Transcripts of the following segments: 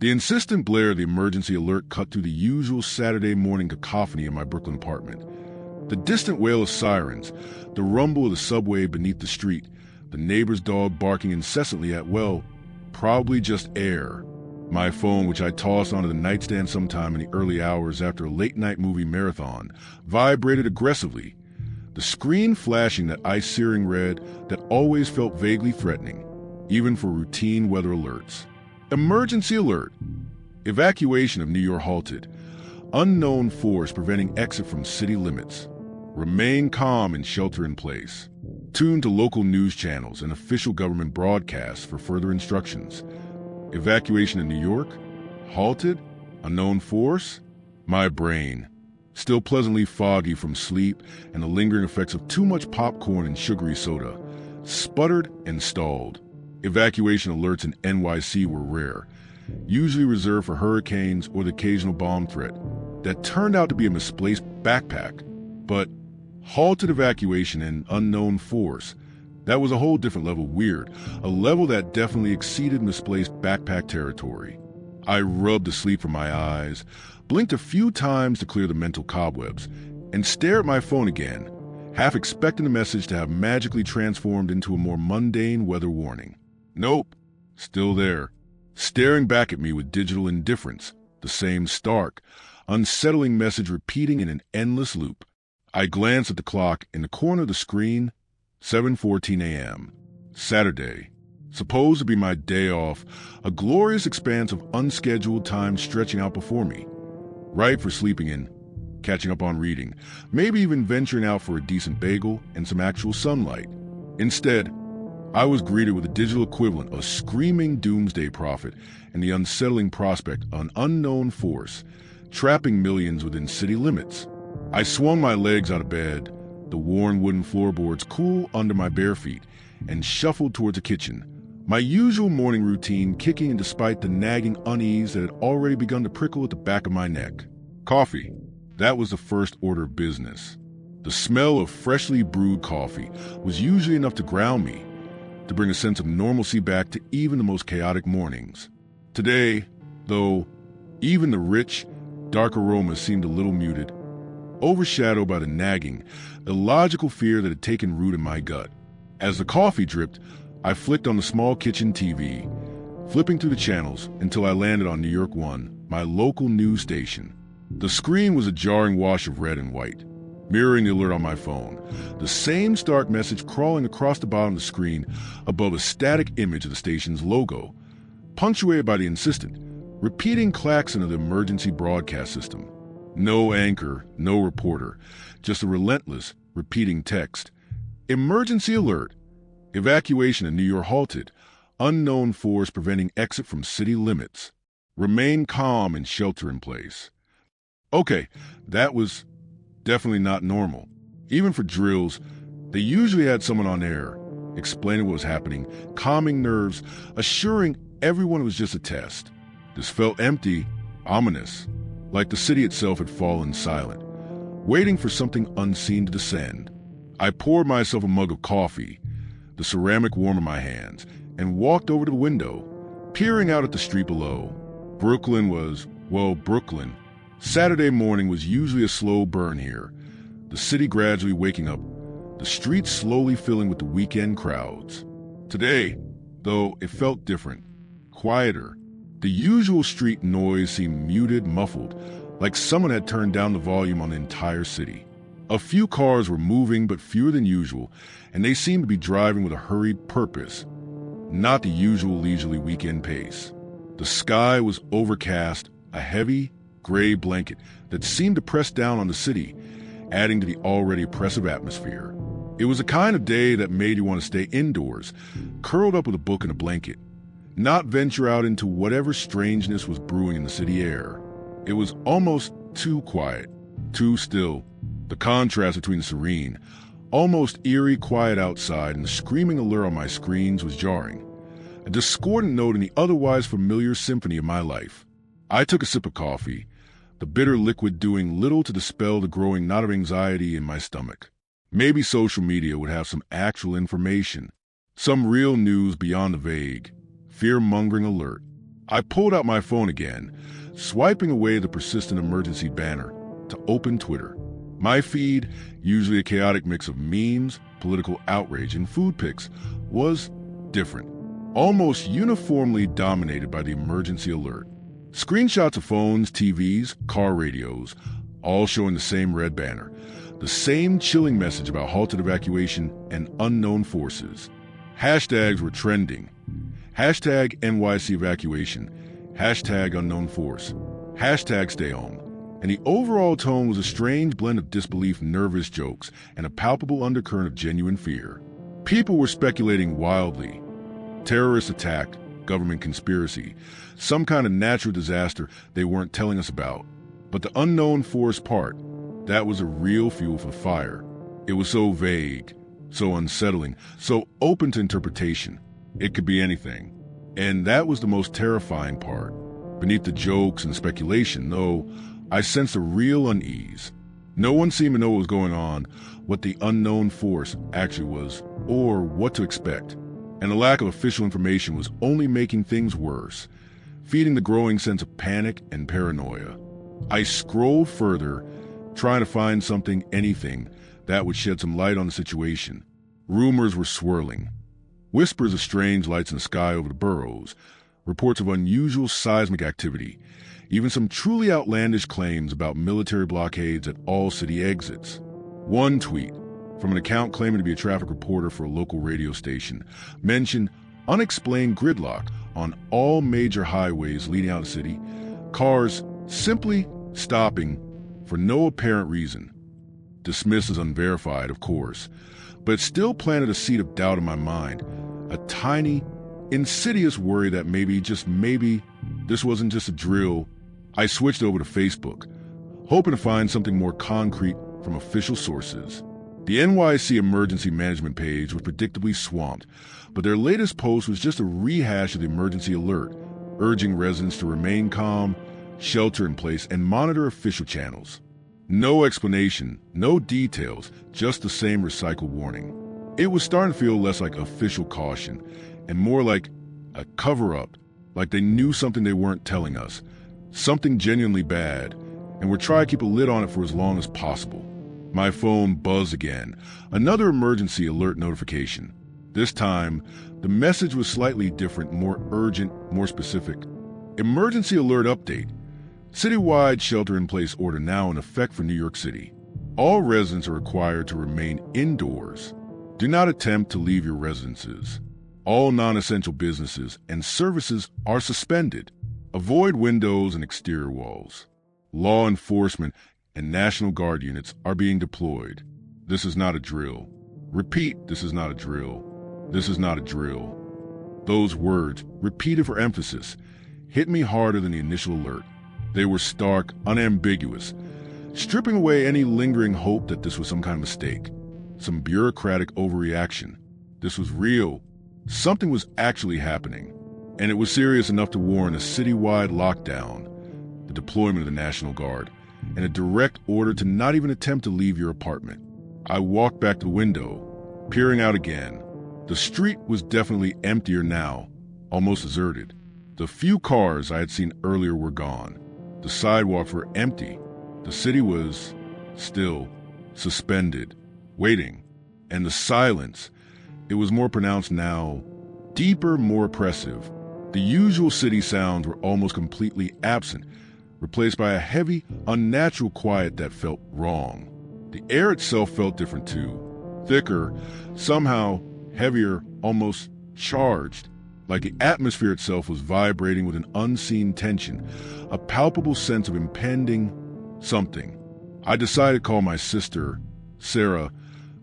The insistent blare of the emergency alert cut through the usual Saturday morning cacophony in my Brooklyn apartment. The distant wail of sirens, the rumble of the subway beneath the street, the neighbor's dog barking incessantly at, well, probably just air. My phone, which I tossed onto the nightstand sometime in the early hours after a late-night movie marathon, vibrated aggressively, the screen flashing that ice-searing red that always felt vaguely threatening, even for routine weather alerts. Emergency alert. Evacuation of New York halted. Unknown force preventing exit from city limits. Remain calm and shelter in place. Tune to local news channels and official government broadcasts for further instructions. Evacuation in New York? Halted? Unknown force? My brain, still pleasantly foggy from sleep and the lingering effects of too much popcorn and sugary soda, sputtered and stalled. Evacuation alerts in NYC were rare, usually reserved for hurricanes or the occasional bomb threat that turned out to be a misplaced backpack. But halted evacuation and unknown force, that was a whole different level weird, a level that definitely exceeded misplaced backpack territory. I rubbed the sleep from my eyes, blinked a few times to clear the mental cobwebs, and stared at my phone again, half expecting the message to have magically transformed into a more mundane weather warning. Nope, still there, staring back at me with digital indifference, the same stark, unsettling message repeating in an endless loop. I glanced at the clock in the corner of the screen, 7:14 a.m. Saturday, supposed to be my day off, a glorious expanse of unscheduled time stretching out before me, ripe for sleeping in, catching up on reading, maybe even venturing out for a decent bagel and some actual sunlight. Instead, I was greeted with the digital equivalent of a screaming doomsday prophet and the unsettling prospect of an unknown force, trapping millions within city limits. I swung my legs out of bed, the worn wooden floorboards cool under my bare feet, and shuffled towards the kitchen, my usual morning routine kicking in despite the nagging unease that had already begun to prickle at the back of my neck. Coffee. That was the first order of business. The smell of freshly brewed coffee was usually enough to ground me, to bring a sense of normalcy back to even the most chaotic mornings. Today, though, even the rich, dark aromas seemed a little muted, overshadowed by the nagging, illogical fear that had taken root in my gut. As the coffee dripped, I flicked on the small kitchen TV, flipping through the channels until I landed on New York 1, my local news station. The screen was a jarring wash of red and white, mirroring the alert on my phone, the same stark message crawling across the bottom of the screen above a static image of the station's logo, punctuated by the insistent, repeating klaxon of the emergency broadcast system. No anchor, no reporter, just a relentless, repeating text. Emergency alert. Evacuation in New York halted. Unknown force preventing exit from city limits. Remain calm and shelter in place. Okay, that was definitely not normal. Even for drills, they usually had someone on air, explaining what was happening, calming nerves, assuring everyone it was just a test. This felt empty, ominous, like the city itself had fallen silent, waiting for something unseen to descend. I poured myself a mug of coffee, the ceramic warm in my hands, and walked over to the window, peering out at the street below. Brooklyn was, well, Brooklyn. Saturday morning was usually a slow burn here, the city gradually waking up, the streets slowly filling with the weekend crowds. Today, though, it felt different, quieter. The usual street noise seemed muted, muffled, like someone had turned down the volume on the entire city. A few cars were moving, but fewer than usual, and they seemed to be driving with a hurried purpose, not the usual leisurely weekend pace. The sky was overcast, a heavy, gray blanket that seemed to press down on the city, adding to the already oppressive atmosphere. It was a kind of day that made you want to stay indoors, curled up with a book and a blanket, not venture out into whatever strangeness was brewing in the city air. It was almost too quiet, too still. The contrast between the serene, almost eerie quiet outside and the screaming allure on my screens was jarring, a discordant note in the otherwise familiar symphony of my life. I took a sip of coffee, the bitter liquid doing little to dispel the growing knot of anxiety in my stomach. Maybe social media would have some actual information, some real news beyond the vague, fear-mongering alert. I pulled out my phone again, swiping away the persistent emergency banner to open Twitter. My feed, usually a chaotic mix of memes, political outrage, and food pics, was different, almost uniformly dominated by the emergency alert. Screenshots of phones, TVs, car radios, all showing the same red banner, the same chilling message about halted evacuation and unknown forces. Hashtags were trending. Hashtag NYC evacuation, hashtag unknown force, hashtag stay home. And the overall tone was a strange blend of disbelief, nervous jokes, and a palpable undercurrent of genuine fear. People were speculating wildly. Terrorist attack, government conspiracy, some kind of natural disaster they weren't telling us about. But the unknown force part, that was a real fuel for the fire. It was so vague, so unsettling, so open to interpretation. It could be anything. And that was the most terrifying part. Beneath the jokes and speculation, though, I sensed a real unease. No one seemed to know what was going on, what the unknown force actually was, or what to expect. And the lack of official information was only making things worse, feeding the growing sense of panic and paranoia. I scrolled further, trying to find something, anything, that would shed some light on the situation. Rumors were swirling. Whispers of strange lights in the sky over the boroughs, reports of unusual seismic activity, even some truly outlandish claims about military blockades at all city exits. One tweet, from an account claiming to be a traffic reporter for a local radio station, mentioned unexplained gridlock on all major highways leading out of the city, cars simply stopping for no apparent reason. Dismissed as unverified, of course, but it still planted a seed of doubt in my mind, a tiny, insidious worry that maybe, just maybe, this wasn't just a drill. I switched over to Facebook, hoping to find something more concrete from official sources. The NYC emergency management page was predictably swamped, but their latest post was just a rehash of the emergency alert, urging residents to remain calm, shelter in place, and monitor official channels. No explanation, no details, just the same recycled warning. It was starting to feel less like official caution and more like a cover-up, like they knew something they weren't telling us, something genuinely bad, and were trying to keep a lid on it for as long as possible. My phone buzzed again, another emergency alert notification. This time, the message was slightly different, more urgent, more specific. Emergency alert update. Citywide shelter-in-place order now in effect for New York City. All residents are required to remain indoors. Do not attempt to leave your residences. All non-essential businesses and services are suspended. Avoid windows and exterior walls. Law enforcement and National Guard units are being deployed. This is not a drill. Repeat, this is not a drill. This is not a drill. Those words, repeated for emphasis, hit me harder than the initial alert. They were stark, unambiguous, stripping away any lingering hope that this was some kind of mistake, some bureaucratic overreaction. This was real. Something was actually happening, and it was serious enough to warrant a citywide lockdown, the deployment of the National Guard, and a direct order to not even attempt to leave your apartment. I walked back to the window, peering out again. The street was definitely emptier now, almost deserted. The few cars I had seen earlier were gone. The sidewalks were empty. The city was still, suspended, waiting. And the silence, it was more pronounced now, deeper, more oppressive. The usual city sounds were almost completely absent, replaced by a heavy, unnatural quiet that felt wrong. The air itself felt different too. Thicker, somehow heavier, almost charged. Like the atmosphere itself was vibrating with an unseen tension, a palpable sense of impending something. I decided to call my sister, Sarah,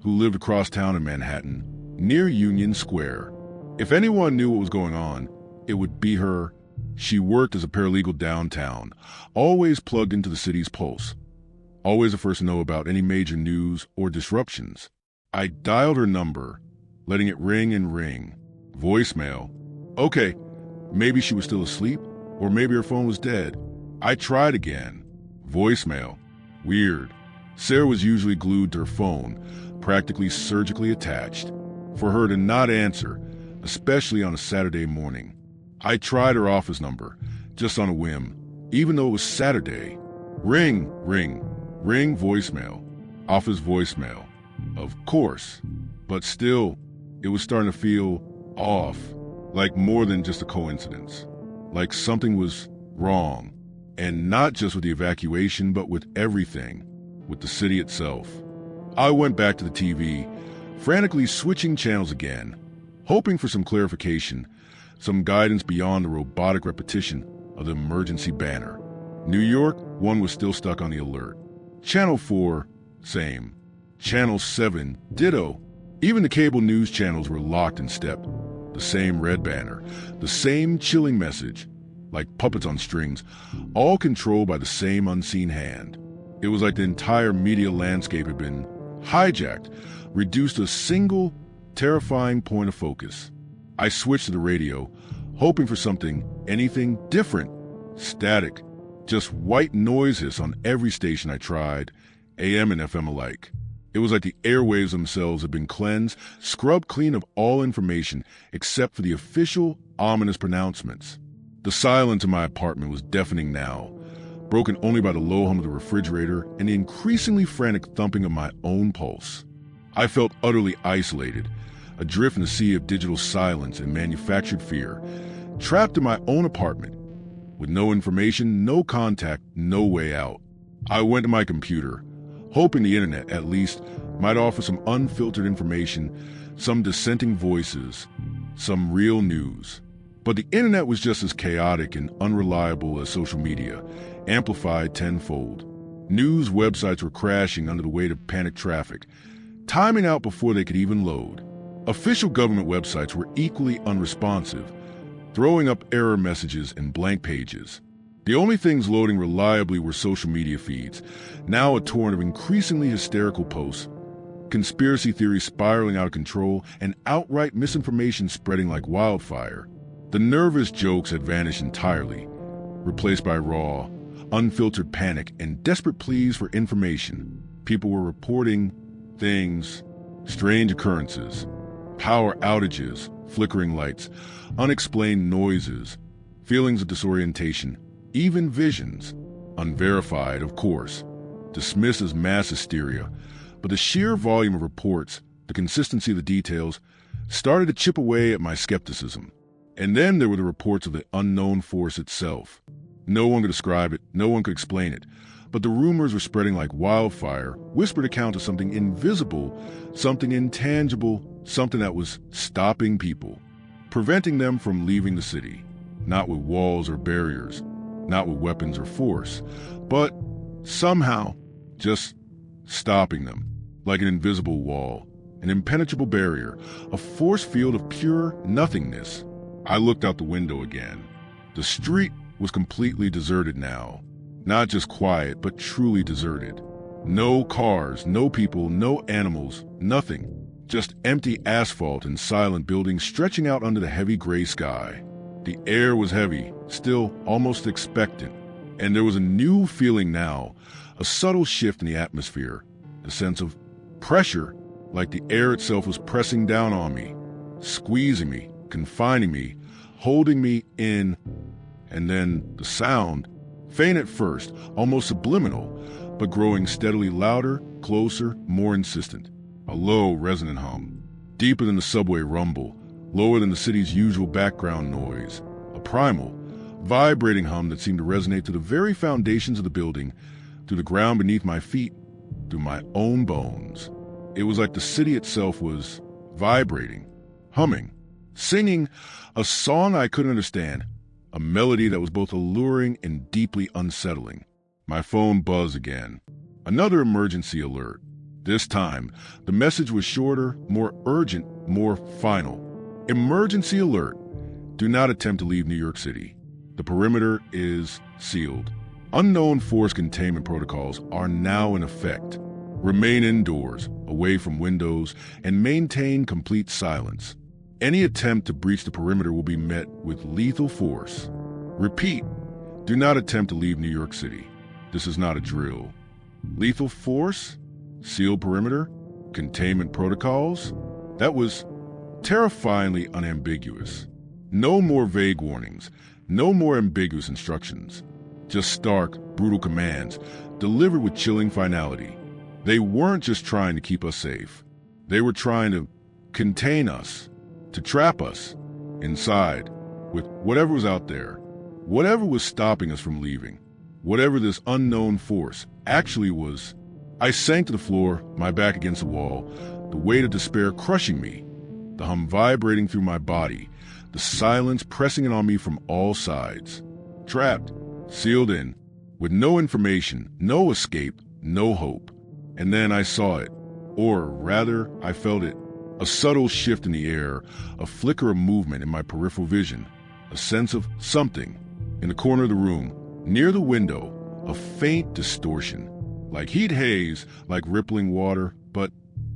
who lived across town in Manhattan, near Union Square. If anyone knew what was going on, it would be her. She worked as a paralegal downtown, always plugged into the city's pulse, always the first to know about any major news or disruptions. I dialed her number, letting it ring and ring. Voicemail. Okay, maybe she was still asleep, or maybe her phone was dead. I tried again. Voicemail. Weird. Sarah was usually glued to her phone, practically surgically attached. For her to not answer, especially on a Saturday morning. I tried her office number, just on a whim, even though it was Saturday. Ring, ring, ring, voicemail. Office voicemail. Of course. But still, it was starting to feel off, like more than just a coincidence. Like something was wrong. And not just with the evacuation, but with everything, with the city itself. I went back to the TV, frantically switching channels again, hoping for some clarification, some guidance beyond the robotic repetition of the emergency banner. New York, one was still stuck on the alert. Channel 4, same. Channel 7, ditto. Even the cable news channels were locked in step. The same red banner, the same chilling message, like puppets on strings, all controlled by the same unseen hand. It was like the entire media landscape had been hijacked, reduced to a single, terrifying point of focus. I switched to the radio, hoping for something, anything different. Static, just white noise hiss on every station I tried, AM and FM alike. It was like the airwaves themselves had been cleansed, scrubbed clean of all information except for the official, ominous pronouncements. The silence in my apartment was deafening now, broken only by the low hum of the refrigerator and the increasingly frantic thumping of my own pulse. I felt utterly isolated, adrift in a sea of digital silence and manufactured fear, trapped in my own apartment, with no information, no contact, no way out. I went to my computer, hoping the internet, at least, might offer some unfiltered information, some dissenting voices, some real news. But the internet was just as chaotic and unreliable as social media, amplified tenfold. News websites were crashing under the weight of panicked traffic, timing out before they could even load. Official government websites were equally unresponsive, throwing up error messages and blank pages. The only things loading reliably were social media feeds, now a torrent of increasingly hysterical posts, conspiracy theories spiraling out of control, and outright misinformation spreading like wildfire. The nervous jokes had vanished entirely, replaced by raw, unfiltered panic and desperate pleas for information. People were reporting things, strange occurrences, power outages, flickering lights, unexplained noises, feelings of disorientation, even visions, unverified, of course, dismissed as mass hysteria. But the sheer volume of reports, the consistency of the details, started to chip away at my skepticism. And then there were the reports of the unknown force itself. No one could describe it, no one could explain it, but the rumors were spreading like wildfire, whispered account of something invisible, something intangible, something that was stopping people, preventing them from leaving the city, not with walls or barriers, not with weapons or force, but somehow just stopping them, like an invisible wall, an impenetrable barrier, a force field of pure nothingness. I looked out the window again. The street was completely deserted now. Not just quiet, but truly deserted. No cars, no people, no animals, nothing. Just empty asphalt and silent buildings stretching out under the heavy gray sky. The air was heavy, still almost expectant. And there was a new feeling now, a subtle shift in the atmosphere, a sense of pressure, like the air itself was pressing down on me, squeezing me, confining me, holding me in. And then the sound, faint at first, almost subliminal, but growing steadily louder, closer, more insistent. A low, resonant hum, deeper than the subway rumble, lower than the city's usual background noise. A primal, vibrating hum that seemed to resonate to the very foundations of the building, through the ground beneath my feet, through my own bones. It was like the city itself was vibrating, humming, singing a song I couldn't understand, a melody that was both alluring and deeply unsettling. My phone buzzed again. Another emergency alert. This time, the message was shorter, more urgent, more final. Emergency alert. Do not attempt to leave New York City. The perimeter is sealed. Unknown force containment protocols are now in effect. Remain indoors, away from windows, and maintain complete silence. Any attempt to breach the perimeter will be met with lethal force. Repeat, do not attempt to leave New York City. This is not a drill. Lethal force? Sealed perimeter? Containment protocols? That was terrifyingly unambiguous. No more vague warnings, no more ambiguous instructions. Just stark, brutal commands, delivered with chilling finality. They weren't just trying to keep us safe. They were trying to contain us, to trap us inside with whatever was out there, whatever was stopping us from leaving, whatever this unknown force actually was. I sank to the floor, my back against the wall, the weight of despair crushing me, the hum vibrating through my body, the silence pressing in on me from all sides. Trapped, sealed in, with no information, no escape, no hope. And then I saw it, or rather, I felt it. A subtle shift in the air, a flicker of movement in my peripheral vision, a sense of something. In the corner of the room, near the window, a faint distortion. Like heat haze, like rippling water, but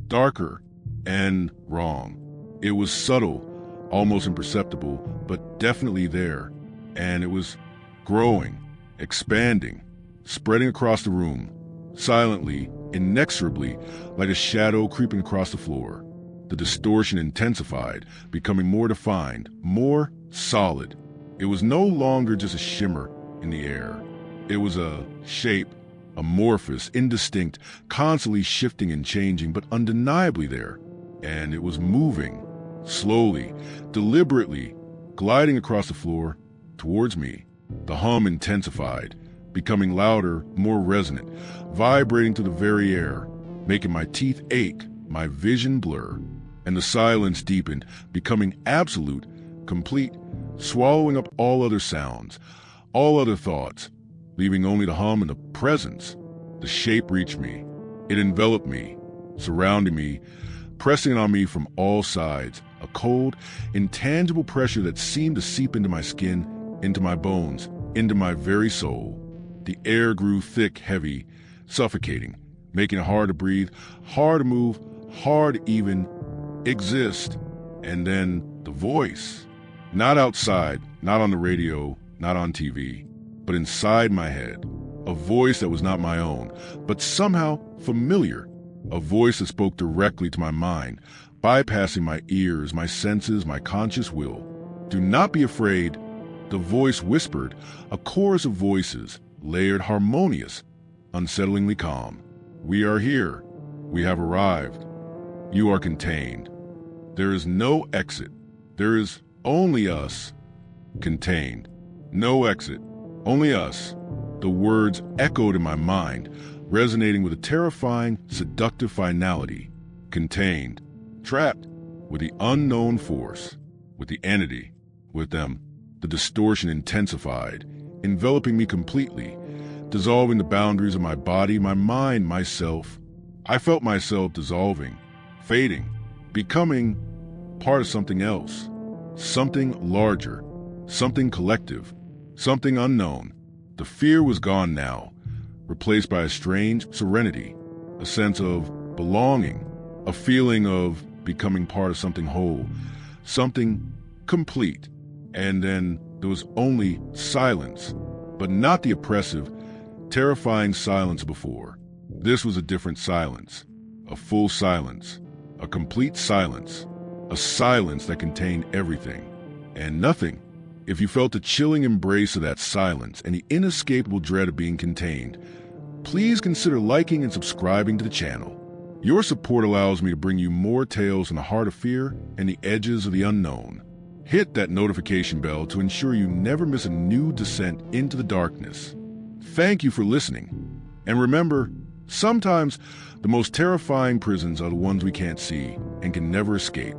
darker and wrong. It was subtle, almost imperceptible, but definitely there. And it was growing, expanding, spreading across the room, silently, inexorably, like a shadow creeping across the floor. The distortion intensified, becoming more defined, more solid. It was no longer just a shimmer in the air. It was a shape, amorphous, indistinct, constantly shifting and changing, but undeniably there. And it was moving, slowly, deliberately, gliding across the floor towards me. The hum intensified, becoming louder, more resonant, vibrating through the very air, making my teeth ache, my vision blur. And the silence deepened, becoming absolute, complete, swallowing up all other sounds, all other thoughts, leaving only the hum and the presence. The shape reached me. It enveloped me, surrounding me, pressing on me from all sides, a cold, intangible pressure that seemed to seep into my skin, into my bones, into my very soul. The air grew thick, heavy, suffocating, making it hard to breathe, hard to move, hard to even exist. And then the voice. Not outside, not on the radio, not on TV, but inside my head. A voice that was not my own, but somehow familiar. A voice that spoke directly to my mind, bypassing my ears, my senses, my conscious will. Do not be afraid. The voice whispered, a chorus of voices, layered, harmonious, unsettlingly calm. We are here. We have arrived. You are contained. There is no exit. There is only us. Contained. No exit. Only us. The words echoed in my mind, resonating with a terrifying, seductive finality. Contained. Trapped. With the unknown force. With the entity. With them. The distortion intensified, enveloping me completely, dissolving the boundaries of my body, my mind, myself. I felt myself dissolving, fading, becoming part of something else, something larger, something collective, something unknown. The fear was gone now, replaced by a strange serenity, a sense of belonging, a feeling of becoming part of something whole, something complete. And then there was only silence, but not the oppressive, terrifying silence before. This was a different silence, a full silence, a complete silence, a silence that contained everything and nothing. If you felt the chilling embrace of that silence and the inescapable dread of being contained, please consider liking and subscribing to the channel. Your support allows me to bring you more tales in the heart of fear and the edges of the unknown. Hit that notification bell to ensure you never miss a new descent into the darkness. Thank you for listening. And remember, sometimes the most terrifying prisons are the ones we can't see and can never escape.